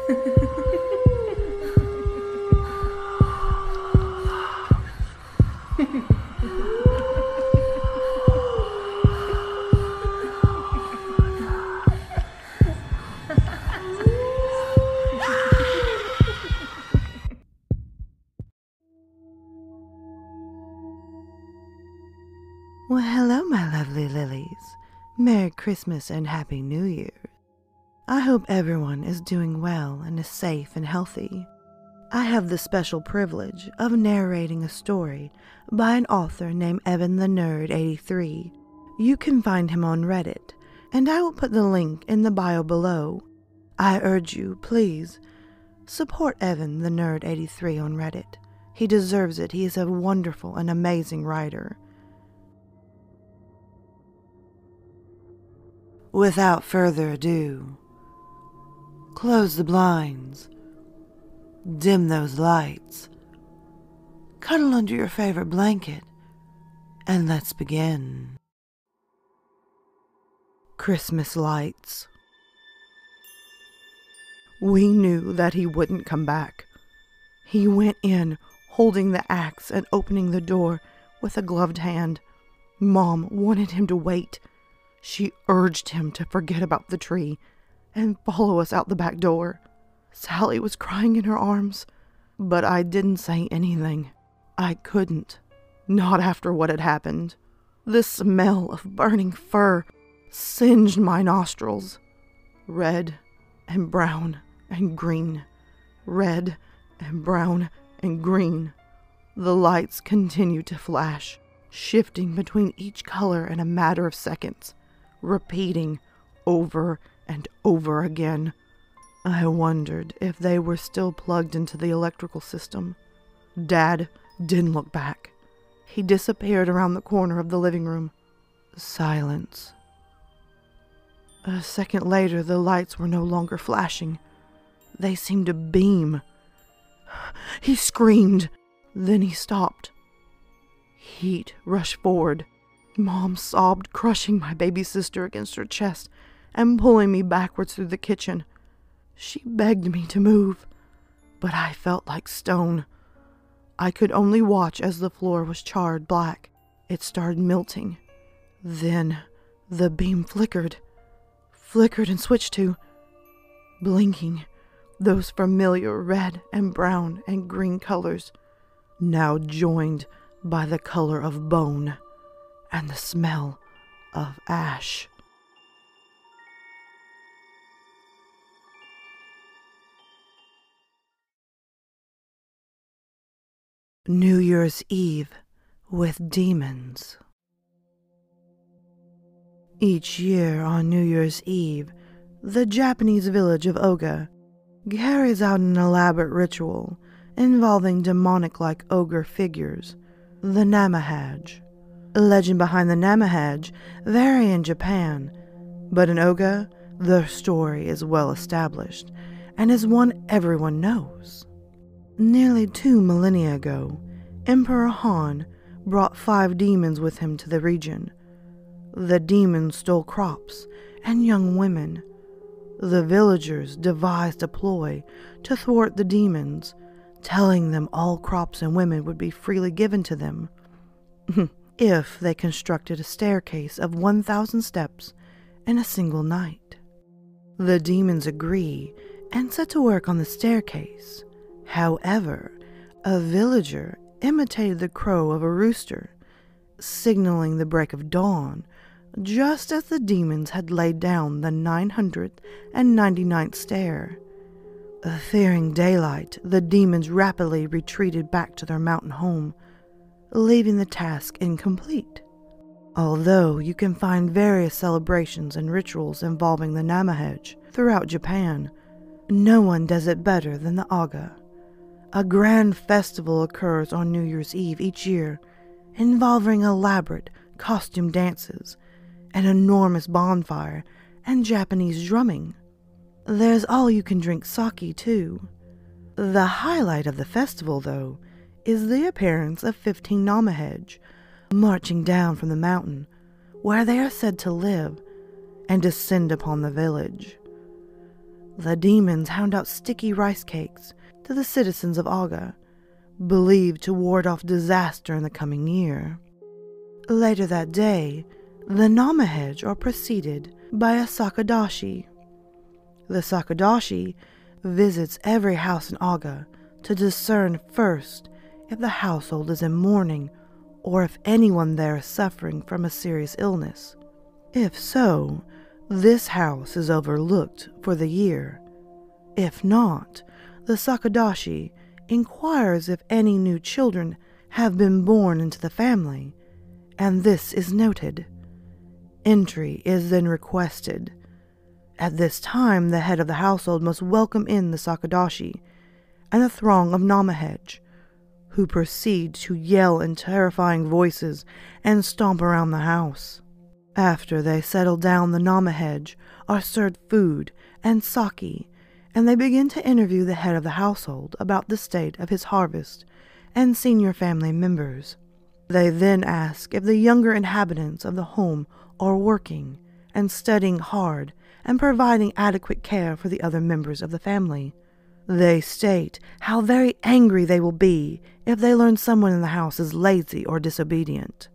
Well, hello, my lovely lilies. Merry Christmas and Happy New Year. I hope everyone is doing well and is safe and healthy. I have the special privilege of narrating a story by an author named Evan the Nerd 83. You can find him on Reddit, and I will put the link in the bio below. I urge you, please, support Evan the Nerd 83 on Reddit. He deserves it. He is a wonderful and amazing writer. Without further ado, close the blinds, dim those lights, cuddle under your favorite blanket, and let's begin. Christmas lights. We knew that he wouldn't come back. He went in, holding the axe and opening the door with a gloved hand. Mom wanted him to wait. She urged him to forget about the tree and follow us out the back door. Sally was crying in her arms, but I didn't say anything. I couldn't, not after what had happened. The smell of burning fur singed my nostrils. Red and brown and green. Red and brown and green. The lights continued to flash, shifting between each color in a matter of seconds, repeating over and over again. I wondered if they were still plugged into the electrical system. Dad didn't look back. He disappeared around the corner of the living room. Silence. A second later, the lights were no longer flashing. They seemed to beam. He screamed. Then he stopped. Heat rushed forward. Mom sobbed, crushing my baby sister against her chest and pulling me backwards through the kitchen. She begged me to move, but I felt like stone. I could only watch as the floor was charred black. It started melting. Then the beam flickered and switched to blinking, those familiar red and brown and green colors, now joined by the color of bone and the smell of ash. New Year's Eve with demons. Each year on New Year's Eve, the Japanese village of Oga carries out an elaborate ritual involving demonic-like ogre figures, the Namahage. Legend behind the Namahage vary in Japan, but in Oga, the story is well established and is one everyone knows. Nearly 2 millennia ago, Emperor Han brought 5 demons with him to the region. The demons stole crops and young women. The villagers devised a ploy to thwart the demons, telling them all crops and women would be freely given to them if they constructed a staircase of 1,000 steps in a single night. The demons agree and set to work on the staircase. However, a villager imitated the crow of a rooster, signaling the break of dawn, just as the demons had laid down the 999th stair. Fearing daylight, the demons rapidly retreated back to their mountain home, leaving the task incomplete. Although you can find various celebrations and rituals involving the Namahage throughout Japan, no one does it better than the Aga. A grand festival occurs on New Year's Eve each year, involving elaborate costume dances, an enormous bonfire, and Japanese drumming. There's all-you-can-drink sake, too. The highlight of the festival, though, is the appearance of 15 Namahage marching down from the mountain, where they are said to live, and descend upon the village. The demons hand out sticky rice cakes to the citizens of Aga, believed to ward off disaster in the coming year. Later that day, the Namahej are preceded by a Sakadashi. The Sakadashi visits every house in Aga to discern first if the household is in mourning or if anyone there is suffering from a serious illness. If so, this house is overlooked for the year. If not, the Sakadashi inquires if any new children have been born into the family, and this is noted. Entry is then requested. At this time, the head of the household must welcome in the Sakadashi and a throng of Namahej, who proceed to yell in terrifying voices and stomp around the house. After they settle down, the Namahej are served food and sake, and they begin to interview the head of the household about the state of his harvest and senior family members. They then ask if the younger inhabitants of the home are working and studying hard and providing adequate care for the other members of the family. They state how very angry they will be if they learn someone in the house is lazy or disobedient.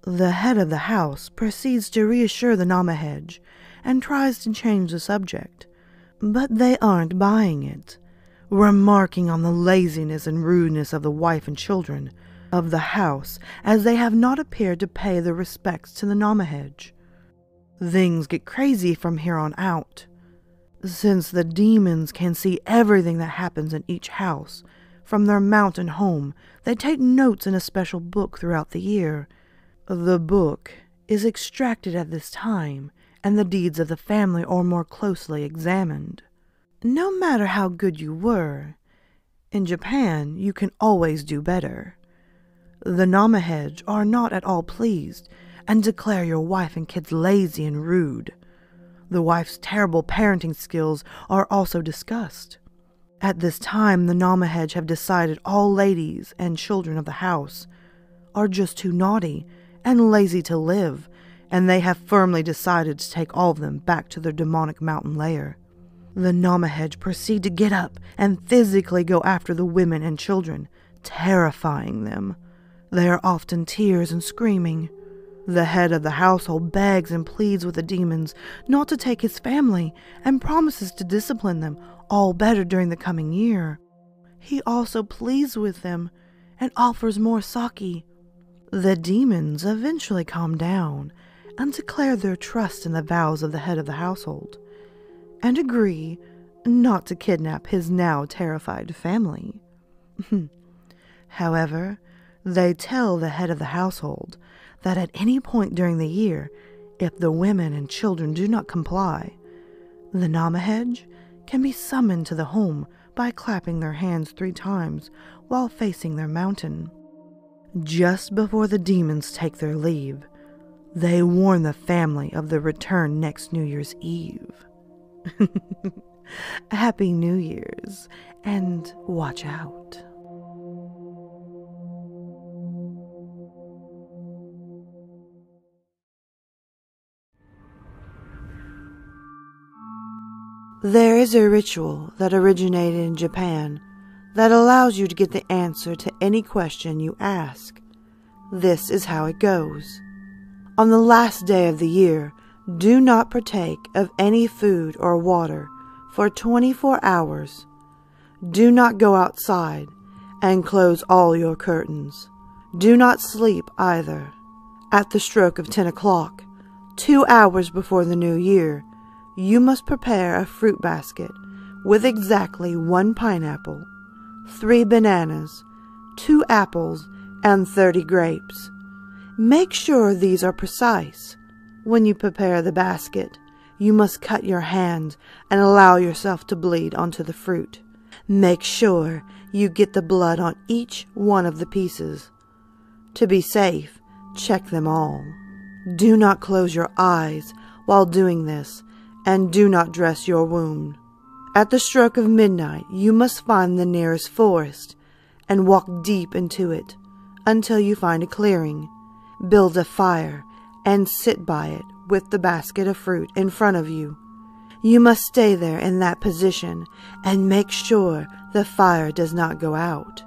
The head of the house proceeds to reassure the Namahej and tries to change the subject, but they aren't buying it, remarking on the laziness and rudeness of the wife and children of the house as they have not appeared to pay their respects to the Namahej. Things get crazy from here on out. Since the demons can see everything that happens in each house from their mountain home, they take notes in a special book throughout the year. The book is extracted at this time, and the deeds of the family are more closely examined. No matter how good you were, in Japan you can always do better. The Namahej are not at all pleased and declare your wife and kids lazy and rude. The wife's terrible parenting skills are also discussed. At this time, the Namahej have decided all ladies and children of the house are just too naughty and lazy to live, and they have firmly decided to take all of them back to their demonic mountain lair. The Namahej proceed to get up and physically go after the women and children, terrifying them. They are often tears and screaming. The head of the household begs and pleads with the demons not to take his family and promises to discipline them all better during the coming year. He also pleads with them and offers more sake. The demons eventually calm down and declare their trust in the vows of the head of the household, and agree not to kidnap his now terrified family. However, they tell the head of the household that at any point during the year, if the women and children do not comply, the Namahej can be summoned to the home by clapping their hands 3 times while facing their mountain. Just before the demons take their leave, they warn the family of their return next New Year's Eve. Happy New Year's, and watch out. There is a ritual that originated in Japan that allows you to get the answer to any question you ask. This is how it goes. On the last day of the year, do not partake of any food or water for 24 hours. Do not go outside and close all your curtains. Do not sleep either. At the stroke of 10 o'clock, 2 hours before the new year, you must prepare a fruit basket with exactly 1 pineapple, 3 bananas, 2 apples, and 30 grapes. Make sure these are precise. When you prepare the basket, you must cut your hand and allow yourself to bleed onto the fruit. Make sure you get the blood on each one of the pieces. To be safe, check them all. Do not close your eyes while doing this, and do not dress your wound. At the stroke of midnight, you must find the nearest forest and walk deep into it until you find a clearing. Build a fire and sit by it with the basket of fruit in front of you. You must stay there in that position and make sure the fire does not go out.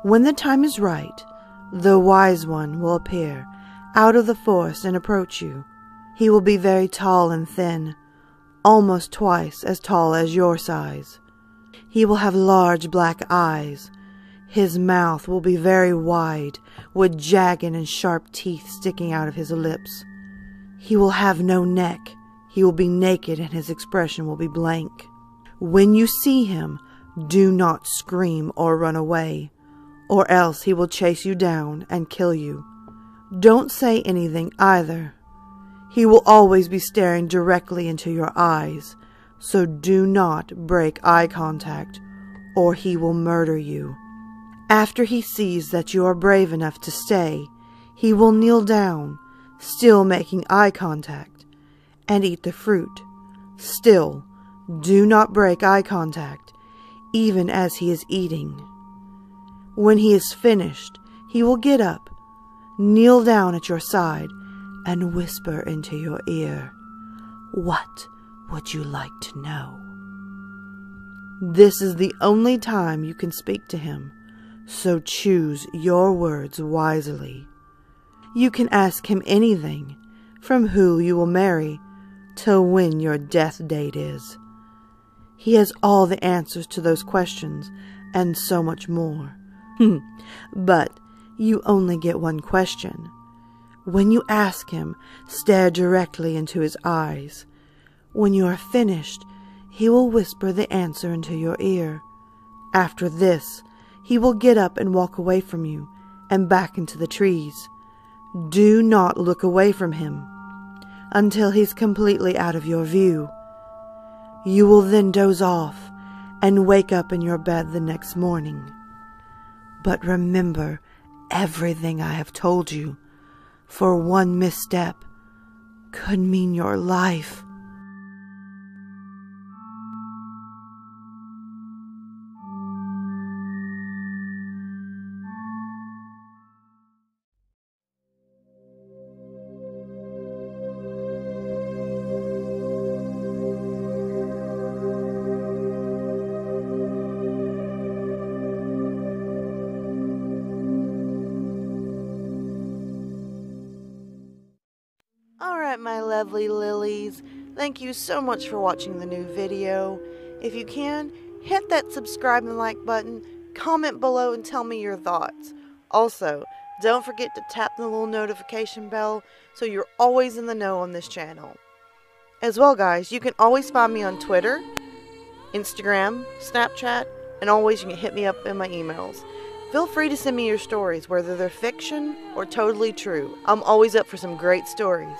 When the time is right, the wise one will appear out of the forest and approach you. He will be very tall and thin, almost twice as tall as your size. He will have large black eyes. His mouth will be very wide, with jagged and sharp teeth sticking out of his lips. He will have no neck. He will be naked and his expression will be blank. When you see him, do not scream or run away, or else he will chase you down and kill you. Don't say anything either. He will always be staring directly into your eyes, so do not break eye contact, or he will murder you. After he sees that you are brave enough to stay, he will kneel down, still making eye contact, and eat the fruit. Still, do not break eye contact, even as he is eating. When he is finished, he will get up, kneel down at your side, and whisper into your ear, "What would you like to know?" This is the only time you can speak to him, so choose your words wisely. You can ask him anything, from who you will marry to when your death date is. He has all the answers to those questions and so much more. But you only get one question. When you ask him, stare directly into his eyes. When you are finished, he will whisper the answer into your ear. After this, he will get up and walk away from you and back into the trees. Do not look away from him until he's completely out of your view. You will then doze off and wake up in your bed the next morning. But remember everything I have told you, for one misstep could mean your life. Alright, my lovely lilies, thank you so much for watching the new video. If you can, hit that subscribe and like button, comment below and tell me your thoughts. Also, don't forget to tap the little notification bell so you're always in the know on this channel. As well, guys, you can always find me on Twitter, Instagram, Snapchat, and always you can hit me up in my emails. Feel free to send me your stories, whether they're fiction or totally true. I'm always up for some great stories.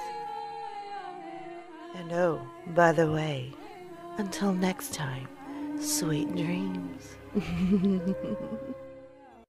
And oh, by the way, until next time, sweet dreams.